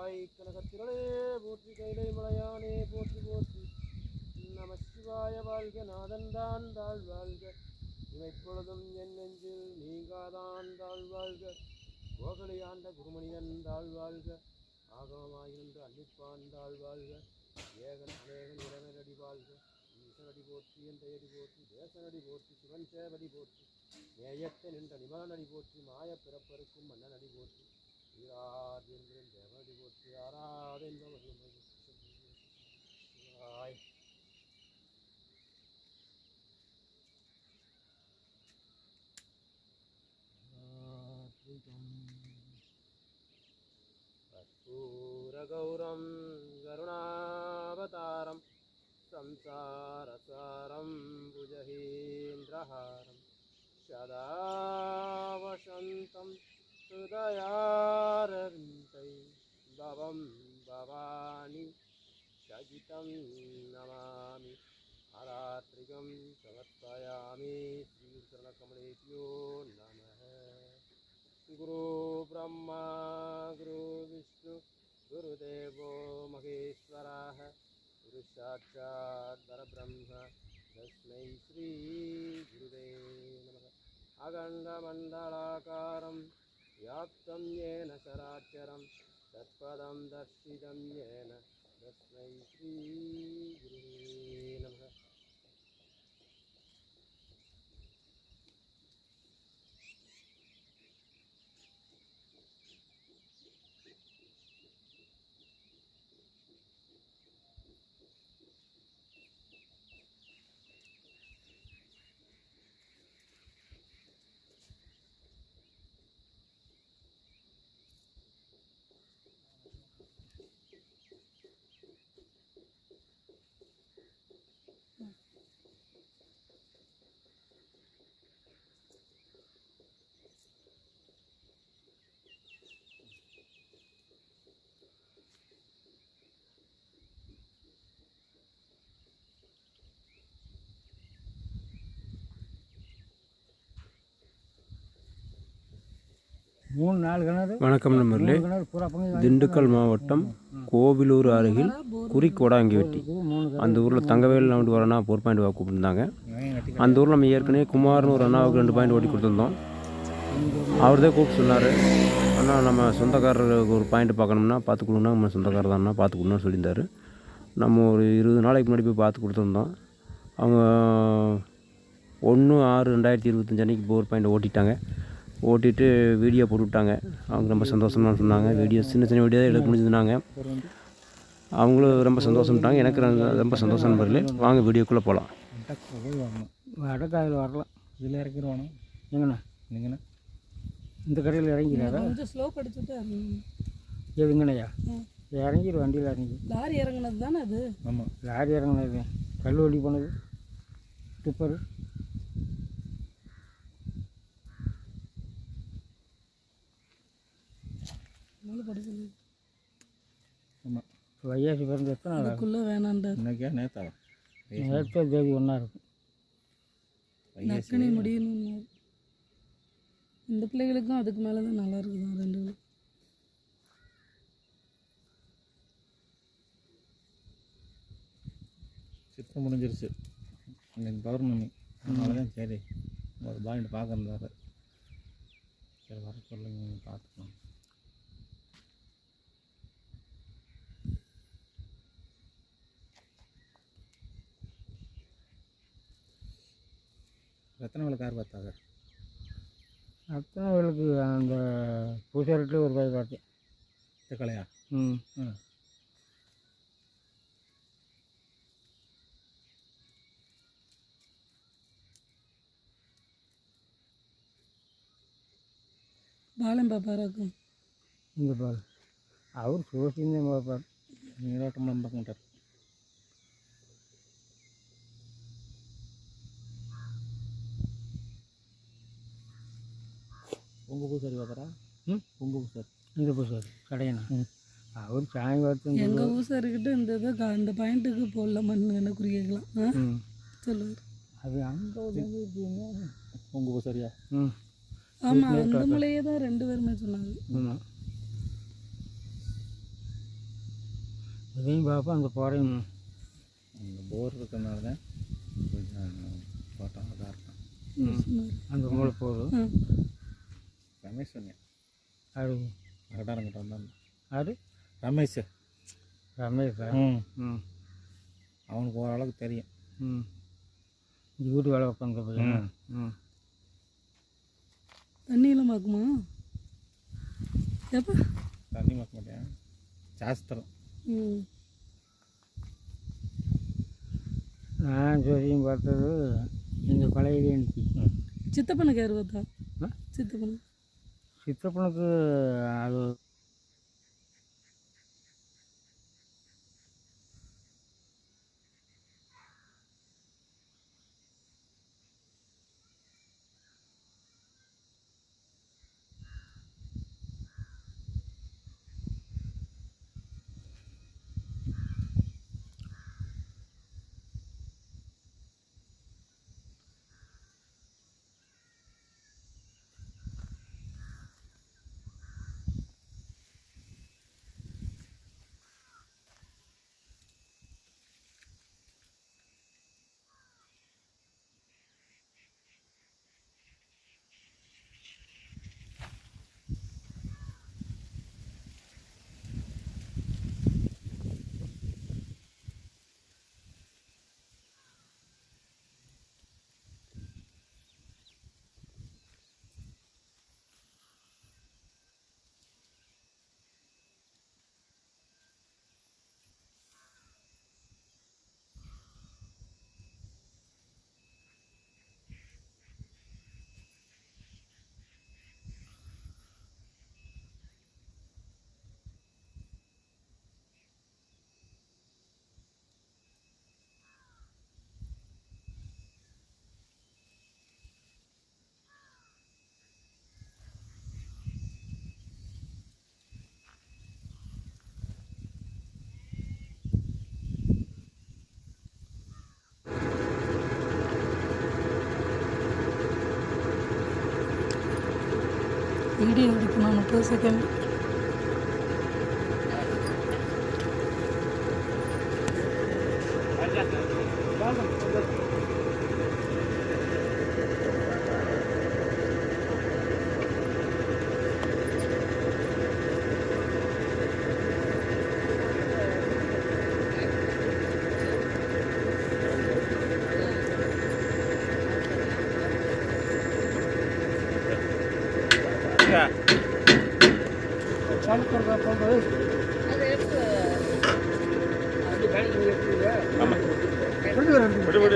நமச்சிவாய் கனகத்திரளே போற்றி கைலை மலையானே போற்றி போற்றி நமச்சிவாய வாழ்க நாதன்தான் தாழ் வாழ்க இமைப்பொழுதும் என் நெஞ்சில் நீங்காதான் தாழ் வாழ்க கோகலி ஆண்ட குருமணியன் தாழ் வாழ்க ஆகமமாயிருந்து அன்னிப்பான் தாழ் வாழ்க ஏகன் அநேகன் இளவனடி வாழ்க ஈசனடி போற்றி என்றடி போற்றி தேசனடி போற்றி சிவன் சேவடி போற்றி நேயத்தை நின்ற நிமலனடி போற்றி மாய பிறப்பருக்கும் மன்னனடி போற்றி ஈராதிருந்தின் தேவனடி போற்றி ஆராதென்ப கற்பூரகௌரம் கருணாவதாரம் संसारसारं भुजगेन्द्रहारं सदा वसन्तं हृदयारविन्दै भवं भवानी सहितं नमामि हरात्रिकं समर्पयामि श्रीचरणकमलेभ्यो नमः गुरु ब्रह्मा गुरु विष्णु गुरुदेवो महेश्वरः साक्षात् परब्रह्म तस्मै श्री गुरुवे नमः अखण्डमण्डलाकारं व्याप्तं येन चराचरं तत्पदं दर्शितं येन तस्मै श्री गुरुवे नमः வணக்கம் நண்பர்களே, திண்டுக்கல் மாவட்டம் கோவிலூர் அருகில் குறிக்கோடாங்கிவெட்டி அந்த ஊரில் தங்கவேல் நம்பி ஒரு அண்ணா 4 பாயிண்ட் வாக்கு கொடுத்துருந்தாங்க. அந்த ஊரில் நம்ம ஏற்கனவே குமார்னு ஒரு அண்ணாவுக்கு 2 பாயிண்ட் ஓட்டி கொடுத்துருந்தோம். அவர் தான் கூப்பிட்டு சொன்னார், அண்ணா நம்ம சொந்தக்காரருக்கு ஒரு பாயிண்ட் பார்க்கணும்னா பார்த்து கொடுங்கன்னா நம்ம சொந்தக்காரர் தான்ண்ணா பார்த்து கொடுன்னு சொல்லியிருந்தார். நம்ம ஒரு 20 நாளைக்கு முன்னாடி போய் பார்த்து கொடுத்துருந்தோம். அவங்க 1/6/2025 அன்றைக்கி 4 பாயிண்ட் ஓட்டிட்டாங்க. ஓட்டிட்டு வீடியோ போட்டுவிட்டாங்க. அவங்க ரொம்ப சந்தோஷமாக சொன்னாங்க. வீடியோ சின்ன சின்ன வீடியோ தான் எடுக்க முடிஞ்சுதுனாங்க. அவங்களும் ரொம்ப சந்தோஷம்ட்டாங்க. எனக்கு ரொம்ப சந்தோஷம் நண்பர்களே. வாங்க வீடியோக்குள்ளே போகலாம். வடக்காயில் வரலாம், இதில் இறக்கிடுவானோ எங்கண்ணா எங்கண்ணா இந்த கடையில் இறங்கிறாரா? கொஞ்சம் ஸ்லோ படிச்சுட்டு எதுங்கண்ணா இறங்கிடு, வண்டியில் இறங்கி லாரி இறங்குனது தானே அது? ஆமாம், லாரி இறங்குனது, கல் வண்டி போனது, டிப்பர். ஆமாம், வையாசி பிறந்த எத்தனை அதுக்குள்ளே வேணாண்டா. இன்னைக்கே நேற்று தேதி ஒன்றா இருக்கும். நக்கனி முடியணும். இந்த பிள்ளைகளுக்கும் அதுக்கு மேலே தான் நல்லா இருக்குதான் 2 சிப்பம் முடிஞ்சிருச்சு. இன்னைக்கு பௌர்ணமி, அதனால தான் சரி ஒரு பாயிண்ட் பார்க்கறாரு. சரி வர சொல்லுங்க, பார்த்துக்கலாம். எத்தனை வேலை கார் பார்த்தாங்க? அத்தனை வேலைக்கு அந்த பூசாரிட்டு ஒரு பாய் பார்த்தேன். தெக்கலையா? ம் ம் பாலம் பாப்பாராக்கும் இங்கே பாரு, அவர் சோசியம் பார்ப்பார், நீராட்டம் பார்க்க மாட்டார். உங்கள் பூசாரி பார்க்குறா? உங்கள் பூசாரி, இந்த பூசாரி கடையண்ணா. அவர் சாமி பார்த்து எங்கள் பூசாரிக்கிட்ட இந்த பாயிண்ட்டுக்கு போடலாமான்னு என்ன குறிக்கலாம் சொல்லுவார். அது அங்கே உங்கள் பூசாரியா? ஆமாம், அந்த மலையே தான் 2 பேருமே சொன்னாங்க. ஆமாம், இதையும் பார்ப்போம் அந்த போரையும். அந்த போர் இருக்கிறதுனால தான் கொஞ்சம் தோட்டம் இதாக இருக்கும். அந்த மூளை போர் ரமேஷ் சொன்னேன். அது கரெக்டாக வந்தான். அது ரமேஷ் அவனுக்கு ஓரளவுக்கு தெரியும். வீட்டு வேலை உட்காந்து பையன். தண்ணியெல்லாம் பார்க்குமா? எப்போ தண்ணி பார்க்க மாட்டேன், சாஸ்திரம். நான் ஜோசியம் பார்த்தது எங்கள் பழைய எனக்கு. சித்தப்பனுக்கு யார் பார்த்தா? சித்தப்பனுக்கு அது வீடியோ எடுக்கணும் 30 செகண்ட்.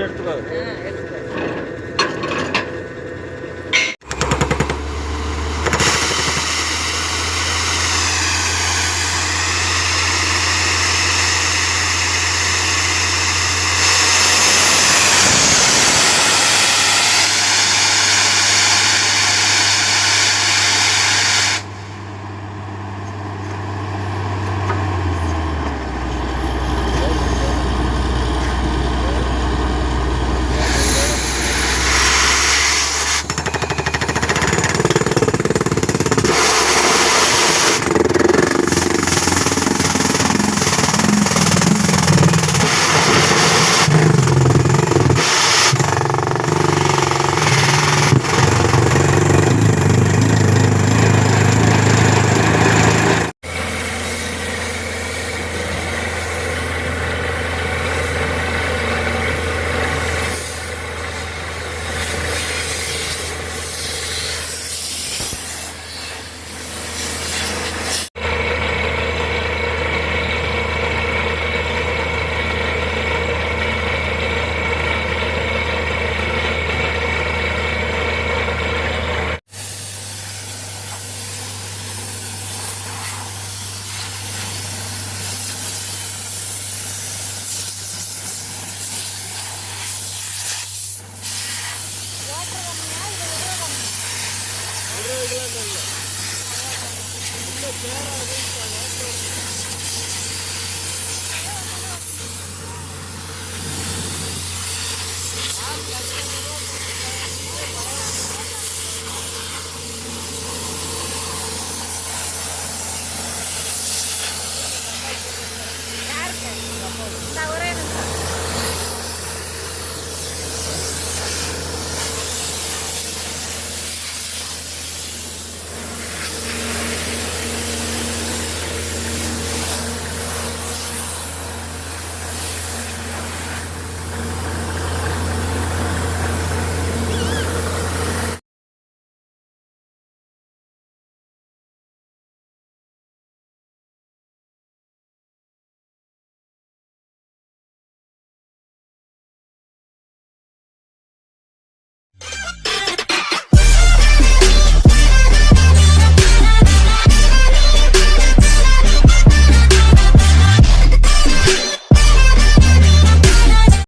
எடுத்துக்காது.